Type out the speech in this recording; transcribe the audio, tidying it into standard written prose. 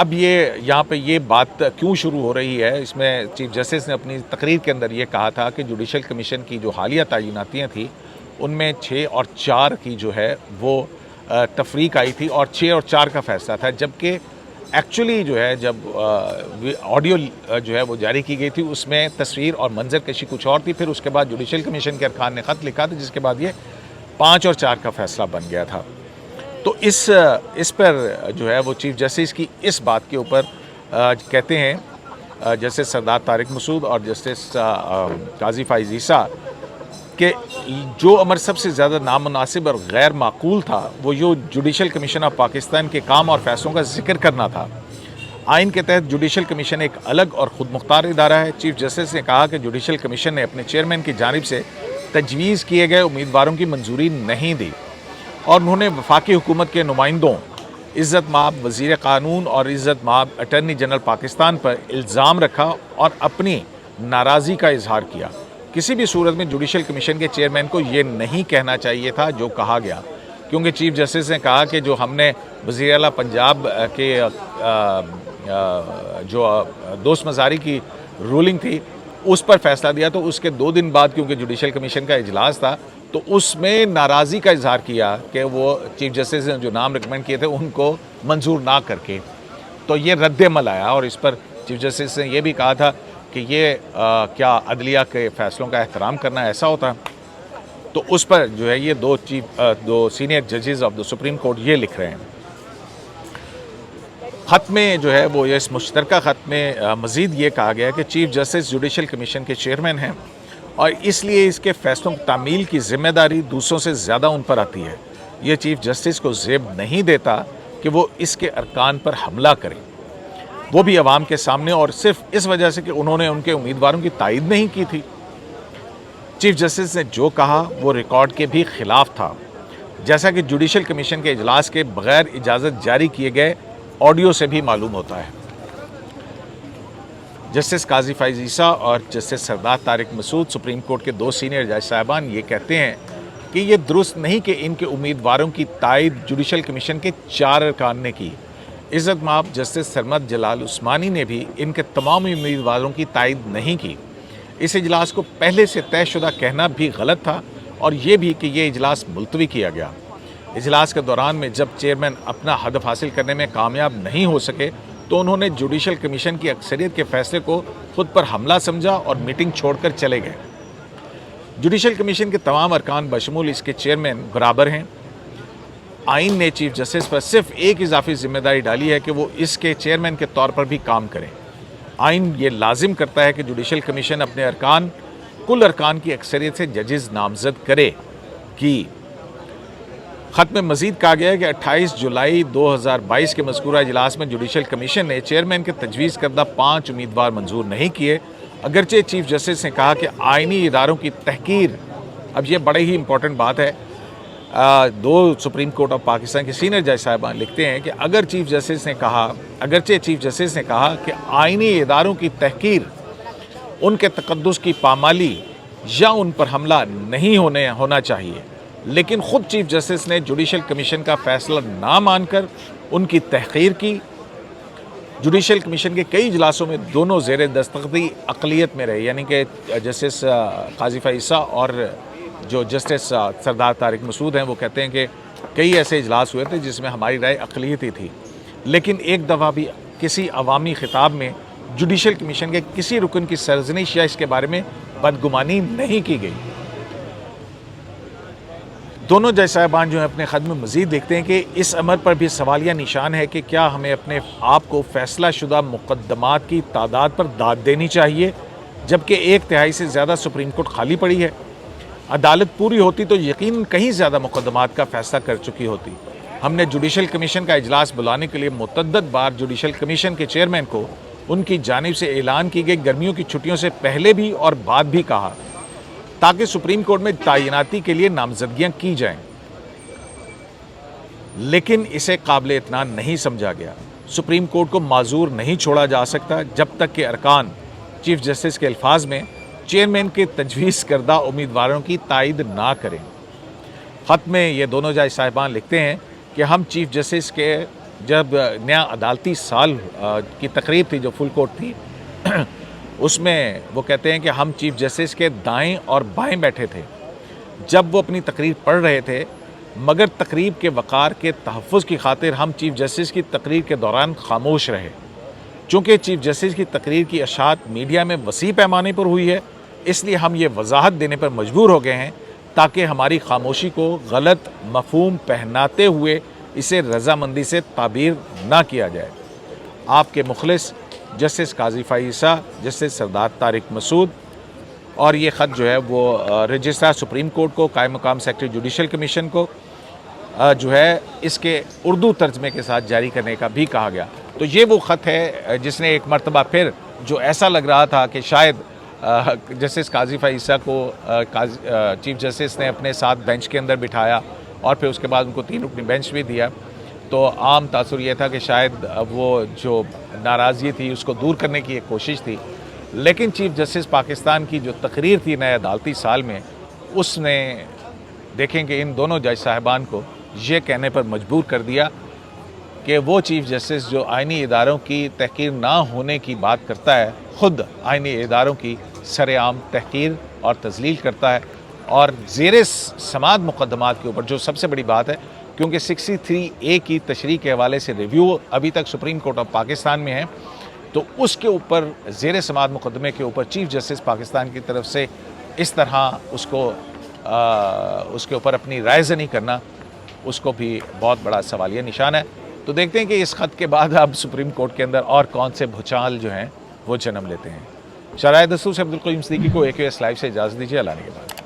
اب یہ یہاں پہ یہ بات کیوں شروع ہو رہی ہے، اس میں چیف جسٹس نے اپنی تقریر کے اندر یہ کہا تھا کہ جوڈیشل کمیشن کی جو حالیہ تعیناتیاں تھیں ان میں 6 اور 4 کی جو ہے وہ تفریق آئی تھی اور 6 اور 4 کا فیصلہ تھا، جبکہ ایکچولی جو ہے جب آڈیو جو ہے وہ جاری کی گئی تھی اس میں تصویر اور منظر کشی کچھ اور تھی، پھر اس کے بعد جوڈیشل کمیشن کے ارکان نے خط لکھا تھا جس کے بعد یہ 5 اور 4 کا فیصلہ بن گیا تھا۔ تو اس پر جو ہے وہ چیف جسٹس کی اس بات کے اوپر کہتے ہیں جسٹس سردار طارق مسعود اور جسٹس قاضی فائز عیسیٰ کہ جو امر سب سے زیادہ نامناسب اور غیر معقول تھا وہ یہ جوڈیشل کمیشن آف پاکستان کے کام اور فیصلوں کا ذکر کرنا تھا۔ آئین کے تحت جوڈیشل کمیشن ایک الگ اور خود مختار ادارہ ہے۔ چیف جسٹس نے کہا کہ جوڈیشل کمیشن نے اپنے چیئرمین کی جانب سے تجویز کیے گئے امیدواروں کی منظوری نہیں دی اور انہوں نے وفاقی حکومت کے نمائندوں عزت مآب وزیر قانون اور عزت مآب اٹارنی جنرل پاکستان پر الزام رکھا اور اپنی ناراضی کا اظہار کیا۔ کسی بھی صورت میں جوڈیشل کمیشن کے چیئرمین کو یہ نہیں کہنا چاہیے تھا جو کہا گیا، کیونکہ چیف جسٹس نے کہا کہ جو ہم نے وزیر اعلیٰ پنجاب کے جو دوست مزاری کی رولنگ تھی اس پر فیصلہ دیا تو اس کے 2 دن بعد کیونکہ جوڈیشل کمیشن کا اجلاس تھا تو اس میں ناراضی کا اظہار کیا کہ وہ چیف جسٹس نے جو نام ریکمینڈ کیے تھے ان کو منظور نہ کر کے، تو یہ رد عمل آیا اور اس پر چیف جسٹس نے یہ بھی کہا تھا کہ یہ کیا عدلیہ کے فیصلوں کا احترام کرنا ایسا ہوتا، تو اس پر جو ہے یہ دو سینئر ججز آف دا سپریم کورٹ یہ لکھ رہے ہیں۔ خط میں جو ہے وہ اس مشترکہ خط میں مزید یہ کہا گیا کہ چیف جسٹس جوڈیشل کمیشن کے چیئرمین ہیں اور اس لیے اس کے فیصلوں کی تعمیل کی ذمہ داری دوسروں سے زیادہ ان پر آتی ہے۔ یہ چیف جسٹس کو زیب نہیں دیتا کہ وہ اس کے ارکان پر حملہ کریں، وہ بھی عوام کے سامنے، اور صرف اس وجہ سے کہ انہوں نے ان کے امیدواروں کی تائید نہیں کی تھی۔ چیف جسٹس نے جو کہا وہ ریکارڈ کے بھی خلاف تھا، جیسا کہ جوڈیشل کمیشن کے اجلاس کے بغیر اجازت جاری کیے گئے آڈیو سے بھی معلوم ہوتا ہے۔ جسٹس قاضی فائز عیسیٰ اور جسٹس سردار طارق مسعود سپریم کورٹ کے 2 سینئر جج صاحبان یہ کہتے ہیں کہ یہ درست نہیں کہ ان کے امیدواروں کی تائید جوڈیشل کمیشن کے 4 ارکان نے کی۔ عزت مآب جسٹس سرمد جلال عثمانی نے بھی ان کے تمام امیدواروں کی تائید نہیں کی۔ اس اجلاس کو پہلے سے طے شدہ کہنا بھی غلط تھا اور یہ بھی کہ یہ اجلاس ملتوی کیا گیا۔ اجلاس کے دوران میں جب چیئرمین اپنا ہدف حاصل کرنے میں کامیاب نہیں ہو سکے تو انہوں نے جوڈیشل کمیشن کی اکثریت کے فیصلے کو خود پر حملہ سمجھا اور میٹنگ چھوڑ کر چلے گئے۔ جوڈیشل کمیشن کے تمام ارکان بشمول اس کے چیئرمین برابر ہیں۔ آئین نے چیف جسٹس پر صرف ایک اضافی ذمہ داری ڈالی ہے کہ وہ اس کے چیئرمین کے طور پر بھی کام کریں۔ آئین یہ لازم کرتا ہے کہ جوڈیشل کمیشن اپنے کل ارکان کی اکثریت سے ججز نامزد کرے کی۔ خط میں مزید کہا گیا ہے کہ 28 جولائی 2022 کے مذکورہ اجلاس میں جوڈیشل کمیشن نے چیئرمین کے تجویز کردہ 5 امیدوار منظور نہیں کیے، اگرچہ چیف جسٹس نے کہا کہ آئینی اداروں کی تحقیر، اب یہ بڑے ہی امپورٹنٹ بات ہے، 2 سپریم کورٹ آف پاکستان کے سینئر جج صاحبان لکھتے ہیں کہ اگرچہ چیف جسٹس نے کہا کہ آئینی اداروں کی تحقیر، ان کے تقدس کی پامالی یا ان پر حملہ نہیں ہونا چاہیے، لیکن خود چیف جسٹس نے جوڈیشل کمیشن کا فیصلہ نہ مان کر ان کی تحقیر کی۔ جوڈیشل کمیشن کے کئی اجلاسوں میں دونوں زیر دستخطی اقلیت میں رہے، یعنی کہ جسٹس قاضی فائز عیسیٰ اور جو جسٹس سردار طارق مسعود ہیں وہ کہتے ہیں کہ کئی ایسے اجلاس ہوئے تھے جس میں ہماری رائے اقلیتی تھی، لیکن ایک دفعہ بھی کسی عوامی خطاب میں جوڈیشل کمیشن کے کسی رکن کی سرزنش یا اس کے بارے میں بدگمانی نہیں کی گئی۔ دونوں جج صاحبان جو ہیں اپنے خط میں مزید لکھتے ہیں کہ اس امر پر بھی سوالیہ نشان ہے کہ کیا ہمیں اپنے آپ کو فیصلہ شدہ مقدمات کی تعداد پر داد دینی چاہیے جبکہ 1/3 سے زیادہ سپریم کورٹ خالی پڑی ہے۔ عدالت پوری ہوتی تو یقیناً کہیں زیادہ مقدمات کا فیصلہ کر چکی ہوتی۔ ہم نے جوڈیشل کمیشن کا اجلاس بلانے کے لیے متعدد بار جوڈیشل کمیشن کے چیئرمین کو ان کی جانب سے اعلان کی گئی گرمیوں کی چھٹیوں سے پہلے بھی اور بعد بھی کہا تاکہ سپریم کورٹ میں تعیناتی کے لیے نامزدگیاں کی جائیں، لیکن اسے قابل اطمینان نہیں سمجھا گیا۔ سپریم کورٹ کو معذور نہیں چھوڑا جا سکتا جب تک کہ ارکان چیف جسٹس کے الفاظ میں چیئرمین کے تجویز کردہ امیدواروں کی تائید نہ کریں۔ خط میں یہ دونوں جج صاحبان لکھتے ہیں کہ ہم چیف جسٹس کے جب نیا عدالتی سال کی تقریب تھی جو فل کورٹ تھی، اس میں وہ کہتے ہیں کہ ہم چیف جسٹس کے دائیں اور بائیں بیٹھے تھے جب وہ اپنی تقریر پڑھ رہے تھے، مگر تقریب کے وقار کے تحفظ کی خاطر ہم چیف جسٹس کی تقریر کے دوران خاموش رہے۔ چونکہ چیف جسٹس کی تقریر کی اشاعت میڈیا میں وسیع پیمانے پر ہوئی ہے، اس لیے ہم یہ وضاحت دینے پر مجبور ہو گئے ہیں تاکہ ہماری خاموشی کو غلط مفہوم پہناتے ہوئے اسے رضامندی سے تعبیر نہ کیا جائے۔ آپ کے مخلص جسٹس قاضی فائز عیسیٰ، جسٹس سردار طارق مسعود۔ اور یہ خط جو ہے وہ رجسٹرار سپریم کورٹ کو، قائم مقام سیکرٹری جوڈیشل کمیشن کو جو ہے اس کے اردو ترجمے کے ساتھ جاری کرنے کا بھی کہا گیا۔ تو یہ وہ خط ہے جس نے ایک مرتبہ پھر جو ایسا لگ رہا تھا کہ شاید جسٹس قاضی فائز عیسیٰ کو چیف جسٹس نے اپنے ساتھ بینچ کے اندر بٹھایا اور پھر اس کے بعد ان کو 3 رکنی بینچ بھی دیا، تو عام تاثر یہ تھا کہ شاید وہ جو ناراضگی تھی اس کو دور کرنے کی ایک کوشش تھی، لیکن چیف جسٹس پاکستان کی جو تقریر تھی نئے عدالتی سال میں، اس نے دیکھیں کہ ان دونوں جج صاحبان کو یہ کہنے پر مجبور کر دیا کہ وہ چیف جسٹس جو آئینی اداروں کی تحقیر نہ ہونے کی بات کرتا ہے، خود آئینی اداروں کی سر عام تحقیر اور تذلیل کرتا ہے، اور زیر سماعت مقدمات کے اوپر جو سب سے بڑی بات ہے، کیونکہ 63A کی تشریح کے حوالے سے ریویو ابھی تک سپریم کورٹ آف پاکستان میں ہے، تو اس کے اوپر زیر سماعت مقدمے کے اوپر چیف جسٹس پاکستان کی طرف سے اس طرح اس کے اوپر اپنی رائے زنی کرنا، اس کو بھی بہت بڑا سوالیہ نشان ہے۔ تو دیکھتے ہیں کہ اس خط کے بعد اب سپریم کورٹ کے اندر اور کون سے بھوچال جو ہیں وہ جنم لیتے ہیں۔ شرائع دستور سے عبدالقیوم صدیقی کو AQS لائیو سے اجازت دیجیے، اللہ نے کے بعد۔